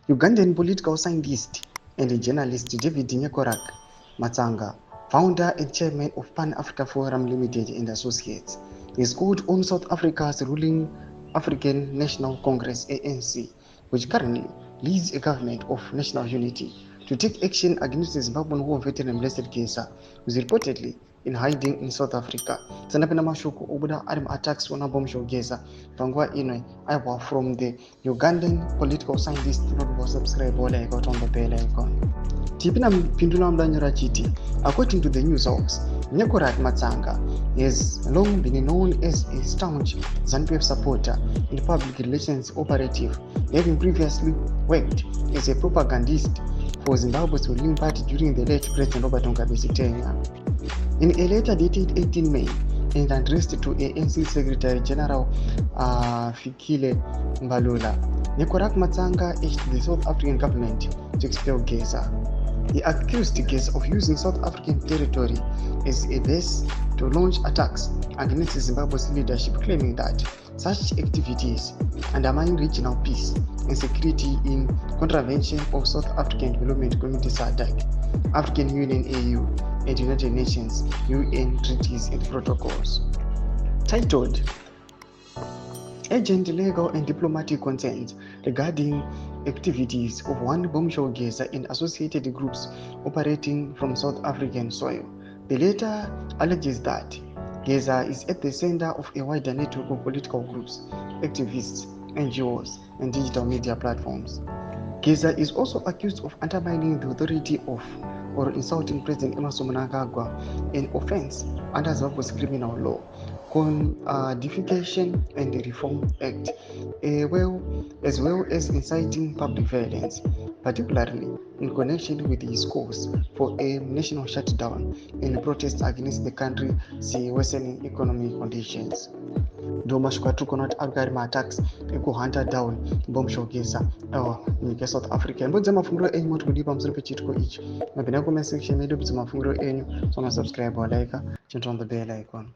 Ugandan political scientist and journalist David Nyekorak Matsanga, founder and chairman of Pan-Africa Forum Limited and Associates, is called on South Africa's ruling African National Congress ANC, which currently leads a government of national unity, to take action against the Zimbabwean war veteran Blessed Gesa, who is reportedly in hiding in South Africa. Sanapenda mashuku obuda ari attacks wana bombshell Gesa panguva ino aibva from the Ugandan political scientist. Not subscribe wala ikatonda bell icon. Tipina mpindula mdanyora chiti. According to the news house, Nyekorak Matsanga has long been known as a staunch ZANU-PF supporter and public relations operative, having previously worked as a propagandist for Zimbabwe's ruling party during the late President Robert Mugabe's tenure. In a letter dated 18 May and addressed to ANC Secretary General Fikile Mbalula, Nyekorak Matsanga urged the South African government to expel Gesa. He accused Gesa of using South African territory as a base to launch attacks against Zimbabwe's leadership, claiming that such activities undermine regional peace and security in contravention of South African Development Community SADC, African Union AU, and United Nations UN treaties and protocols. Titled Urgent Legal and Diplomatic Concerns regarding activities of one bombshell Gesa and associated groups operating from South African soil. The letter alleges that Gesa is at the center of a wider network of political groups, activists, NGOs, and digital media platforms. Gesa is also accused of undermining the authority of or insulting President Emmerson Mnangagwa, an offense under Zimbabwe's criminal law, Codification and Reform Act, as well as inciting public violence, particularly in connection with his calls for a national shutdown and protests against the country's worsening economic conditions. Domashukwa tukonot agari attacks ekuhunter down bombshell Gesa nyika South Africa. Mbodza mafunguro enyu motikudipa pamusoro pechitiko ichi. Mapinda comment section medu budza mafunguro enyu, so subscribe or like, turn on the bell icon.